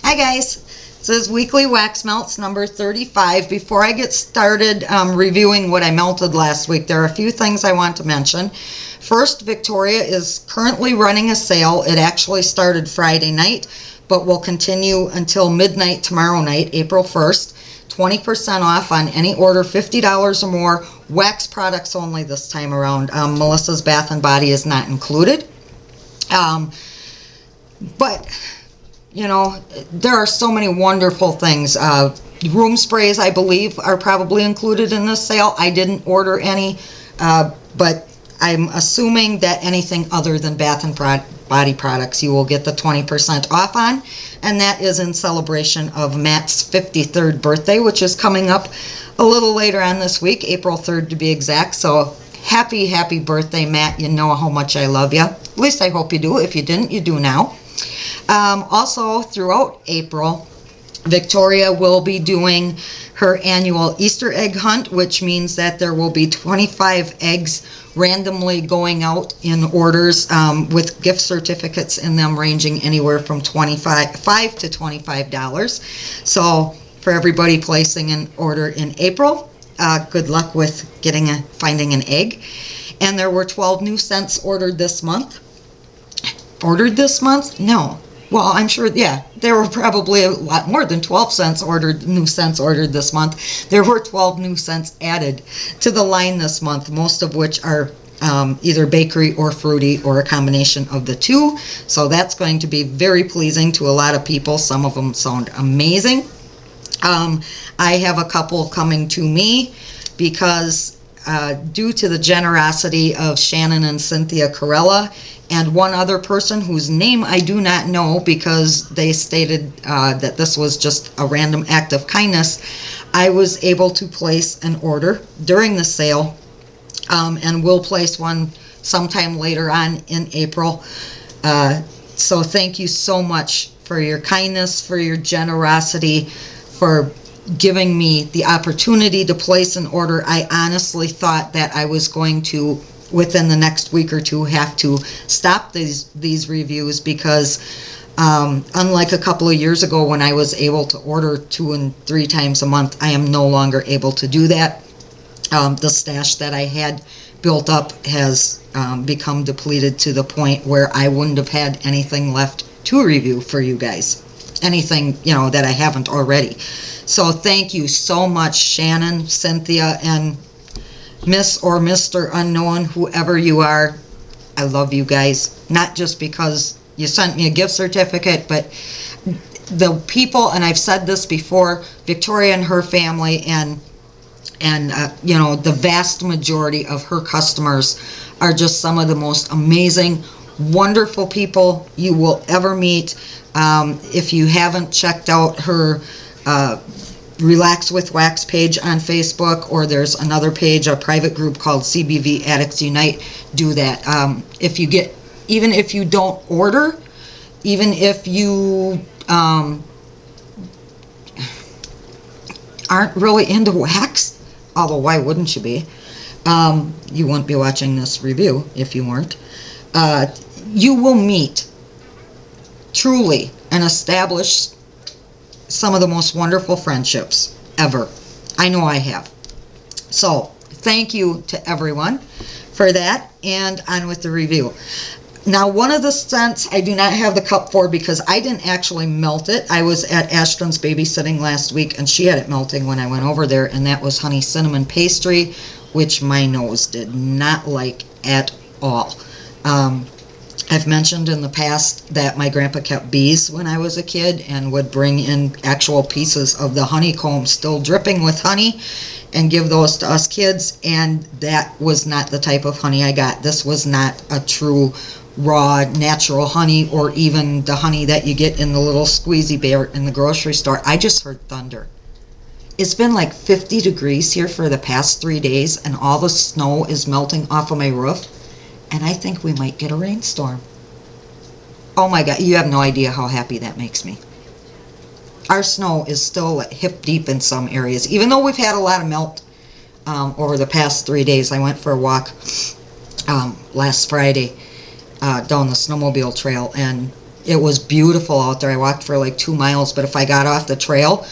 Hi guys, this is Weekly Wax Melts number 35. Before I get started reviewing what I melted last week, there are a few things I want to mention. First, Victoria is currently running a sale. It actually started Friday night, but will continue until midnight tomorrow night, April 1st. 20% off on any order, $50 or more. Wax products only this time around. Melissa's Bath and Body is not included. But you know, there are so many wonderful things. Room sprays, I believe, are probably included in this sale. I didn't order any, but I'm assuming that anything other than bath and body products you will get the 20% off on, and that is in celebration of Matt's 53rd birthday, which is coming up a little later on this week, April 3rd to be exact. So happy birthday, Matt. You know how much I love you. At least I hope you do. If you didn't, you do now. Also, throughout April, Victoria will be doing her annual Easter egg hunt, which means that there will be 25 eggs randomly going out in orders with gift certificates in them ranging anywhere from $5 to $25. So for everybody placing an order in April, good luck with finding an egg. And there were 12 new scents ordered this month. Ordered this month? No. Well, I'm sure, yeah, there were probably a lot more than 12 new scents ordered this month. There were 12 new scents added to the line this month, most of which are either bakery or fruity or a combination of the two. So that's going to be very pleasing to a lot of people. Some of them sound amazing. I have a couple coming to me because due to the generosity of Shannon and Cynthia Corella and one other person whose name I do not know because they stated that this was just a random act of kindness, I was able to place an order during the sale and will place one sometime later on in April. So thank you so much for your kindness, for your generosity, for giving me the opportunity to place an order. I honestly thought that I was going to, within the next week or two, have to stop these reviews because unlike a couple of years ago when I was able to order 2 and 3 times a month, I am no longer able to do that. The stash that I had built up has become depleted to the point where I wouldn't have had anything left to review for you guys. Anything, you know, that I haven't already. So thank you so much, Shannon, Cynthia, and Miss or Mr. Unknown, whoever you are. I love you guys. Not just because you sent me a gift certificate, but the people, and I've said this before, Victoria and her family and you know, the vast majority of her customers are just some of the most amazing, wonderful people you will ever meet. If you haven't checked out her Relax with Wax page on Facebook, or there's another page, a private group called CBV Addicts Unite, do that. Even if you don't order, even if you aren't really into wax, although why wouldn't you be? You wouldn't be watching this review if you weren't. You will meet truly and establish some of the most wonderful friendships ever. I know I have. So thank you to everyone for that, and on with the review. Now, one of the scents I do not have the cup for because I didn't actually melt it. I was at Ashton's babysitting last week and she had it melting when I went over there, and that was Honey Cinnamon Pastry, which my nose did not like at all. I've mentioned in the past that my grandpa kept bees when I was a kid and would bring in actual pieces of the honeycomb still dripping with honey and give those to us kids, and that was not the type of honey I got. This was not a true raw natural honey, or even the honey that you get in the little squeezy bear in the grocery store. I just heard thunder. It's been like 50 degrees here for the past 3 days, and all the snow is melting off of my roof. And I think we might get a rainstorm. Oh my God, you have no idea how happy that makes me. Our snow is still hip deep in some areas, even though we've had a lot of melt over the past 3 days. I went for a walk last Friday down the snowmobile trail, and It was beautiful out there. I walked for like 2 miles, but if I got off the trail,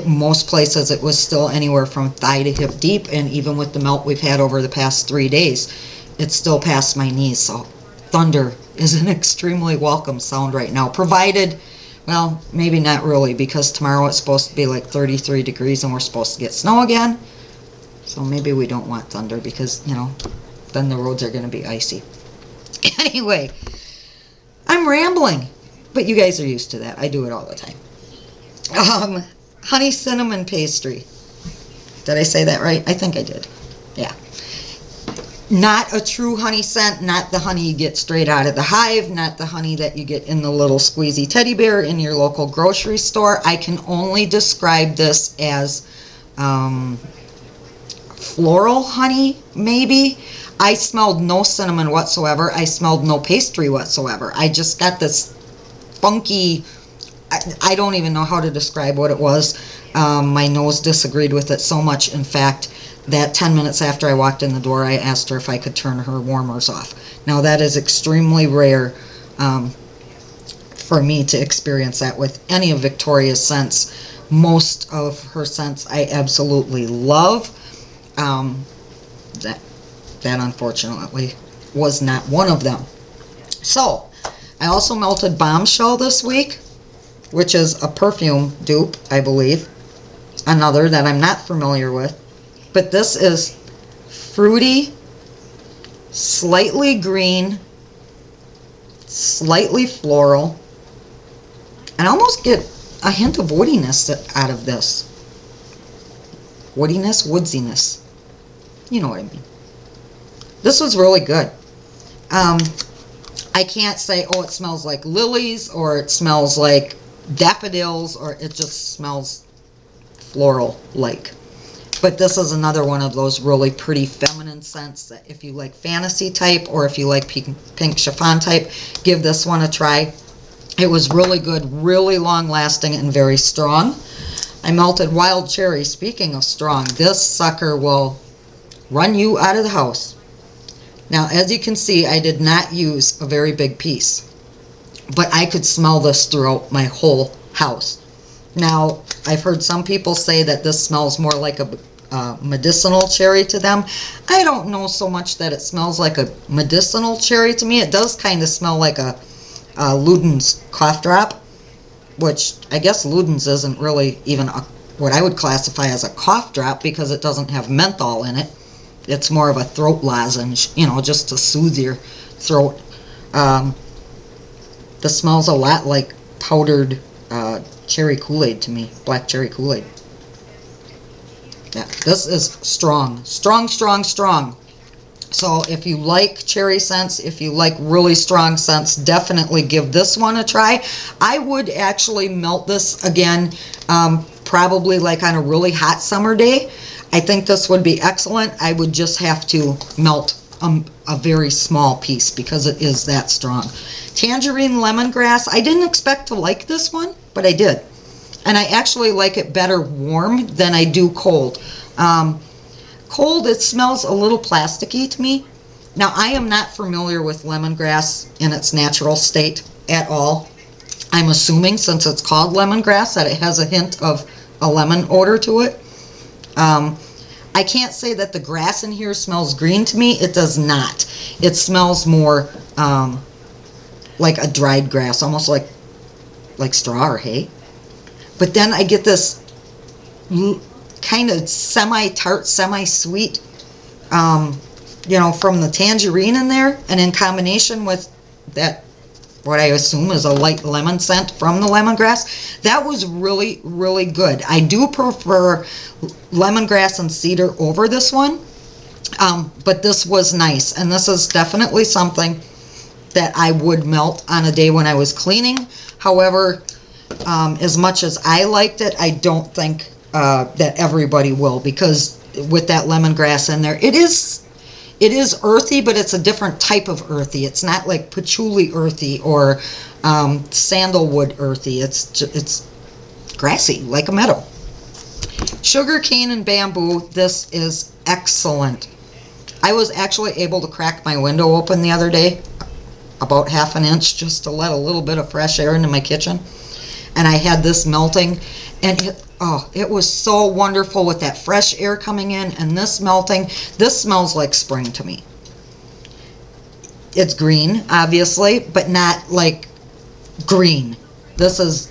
most places it was still anywhere from thigh to hip deep, and even with the melt we've had over the past 3 days, it's still past my knees. So thunder is an extremely welcome sound right now, provided, well, maybe not really, because tomorrow it's supposed to be like 33 degrees and we're supposed to get snow again. So maybe we don't want thunder because, you know, then the roads are going to be icy. Anyway, I'm rambling, but you guys are used to that. I do it all the time. Honey cinnamon pastry. Did I say that right? I think I did. Yeah. Not a true honey scent, not the honey you get straight out of the hive, not the honey that you get in the little squeezy teddy bear in your local grocery store. I can only describe this as floral honey, maybe. I smelled no cinnamon whatsoever. I smelled no pastry whatsoever. I just got this funky, I don't even know how to describe what it was. My nose disagreed with it so much, in fact, that 10 minutes after I walked in the door, I asked her if I could turn her warmers off. Now, that is extremely rare for me to experience that with any of Victoria's scents. Most of her scents I absolutely love. That unfortunately was not one of them. So, I also melted Bombshell this week, which is a perfume dupe, I believe. Another that I'm not familiar with. But this is fruity, slightly green, slightly floral, and I almost get a hint of woodiness out of this. Woodiness, woodsiness. You know what I mean. This was really good. I can't say, oh, it smells like lilies, or it smells like daffodils, or it just smells floral-like. But this is another one of those really pretty feminine scents that if you like fantasy type, or if you like pink chiffon type, give this one a try. It was really good, really long-lasting, and very strong. I melted wild cherry. Speaking of strong, this sucker will run you out of the house. Now, as you can see, I did not use a very big piece, but I could smell this throughout my whole house. Now, I've heard some people say that this smells more like a medicinal cherry to them. I don't know so much that it smells like a medicinal cherry to me. It does kind of smell like a Luden's cough drop, which I guess Luden's isn't really even what I would classify as a cough drop because it doesn't have menthol in it. It's more of a throat lozenge, you know, just to soothe your throat. This smells a lot like powdered cherry Kool-Aid to me, black cherry Kool-Aid. Yeah, this is strong, strong, strong, strong. So if you like cherry scents, if you like really strong scents, definitely give this one a try. I would actually melt this again, probably like on a really hot summer day. I think this would be excellent. I would just have to melt a very small piece because it is that strong. Tangerine Lemongrass. I didn't expect to like this one, but I did. And I actually like it better warm than I do cold. Cold, it smells a little plasticky to me. Now, I am not familiar with lemongrass in its natural state at all. I'm assuming, since it's called lemongrass, that it has a hint of a lemon odor to it. I can't say that the grass in here smells green to me. It does not. It smells more like a dried grass, almost like straw or hay. But then I get this kind of semi-tart, semi-sweet, you know, from the tangerine in there, and in combination with that, what I assume is a light lemon scent from the lemongrass. That was really, really good. I do prefer lemongrass and cedar over this one, but this was nice, and this is definitely something that I would melt on a day when I was cleaning. However, as much as I liked it, I don't think that everybody will, because with that lemongrass in there, it is earthy, but it's a different type of earthy. It's not like patchouli earthy or sandalwood earthy. It's grassy, like a meadow. Sugar cane and bamboo. This is excellent. I was actually able to crack my window open the other day, about 1/2 inch just to let a little bit of fresh air into my kitchen. And I had this melting, and it was so wonderful with that fresh air coming in and this melting. This smells like spring to me. It's green, obviously, but not like green. This is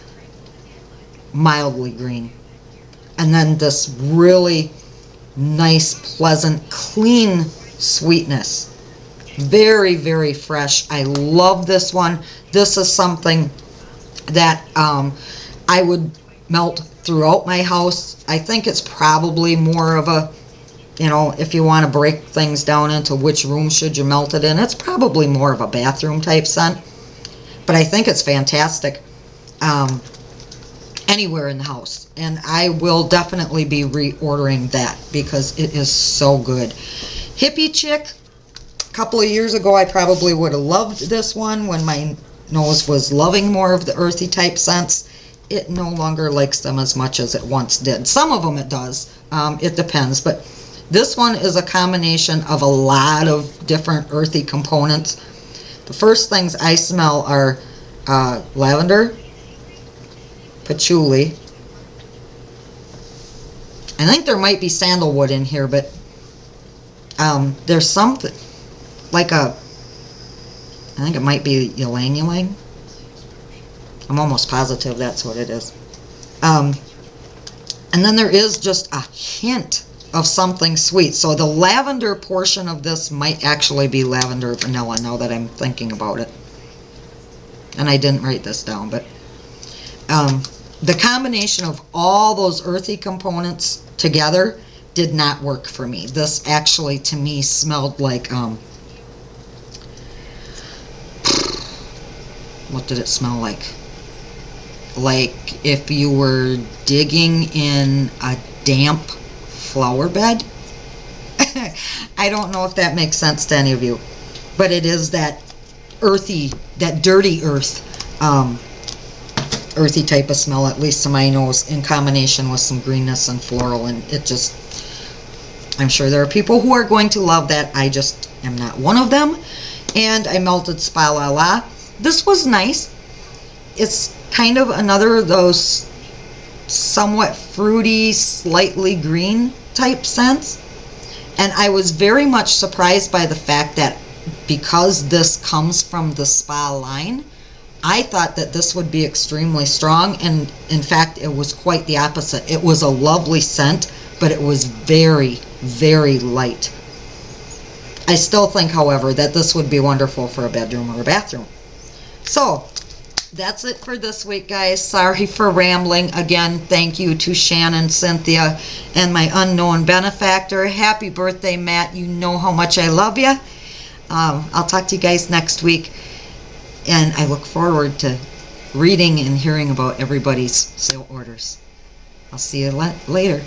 mildly green. And then this really nice, pleasant, clean sweetness. Very, very fresh. I love this one. This is something that I would melt throughout my house. I think it's probably more of a, if you want to break things down into which room should you melt it in, it's probably more of a bathroom type scent. But I think it's fantastic anywhere in the house. And I will definitely be reordering that because it is so good. Hippy Chick, a couple of years ago, I probably would have loved this one when my nose was loving more of the earthy type scents. It no longer likes them as much as it once did. Some of them it does. It depends. But this one is a combination of a lot of different earthy components. The first things I smell are lavender, patchouli. I think there might be sandalwood in here, but there's something like I think it might be ylang ylang. I'm almost positive that's what it is. And then there is just a hint of something sweet. So the lavender portion of this might actually be lavender vanilla now that I'm thinking about it. And I didn't write this down, but the combination of all those earthy components together did not work for me. This actually, to me, smelled like, what did it smell like? Like if you were digging in a damp flower bed. I don't know if that makes sense to any of you, but it is that earthy, that dirty earth, earthy type of smell, at least to my nose, in combination with some greenness and floral, and it just, I'm sure there are people who are going to love that. I just am not one of them. And I melted Spa La La. This was nice. It's kind of another of those somewhat fruity, slightly green type scents. And I was very much surprised by the fact that because this comes from the Spa line, I thought that this would be extremely strong, and in fact it was quite the opposite. It was a lovely scent, but it was very, very light. I still think, however, that this would be wonderful for a bedroom or a bathroom. So that's it for this week, guys. Sorry for rambling. Again, thank you to Shannon, Cynthia, and my unknown benefactor. Happy birthday, Matt. You know how much I love you. I'll talk to you guys next week, and I look forward to reading and hearing about everybody's sale orders. I'll see you later.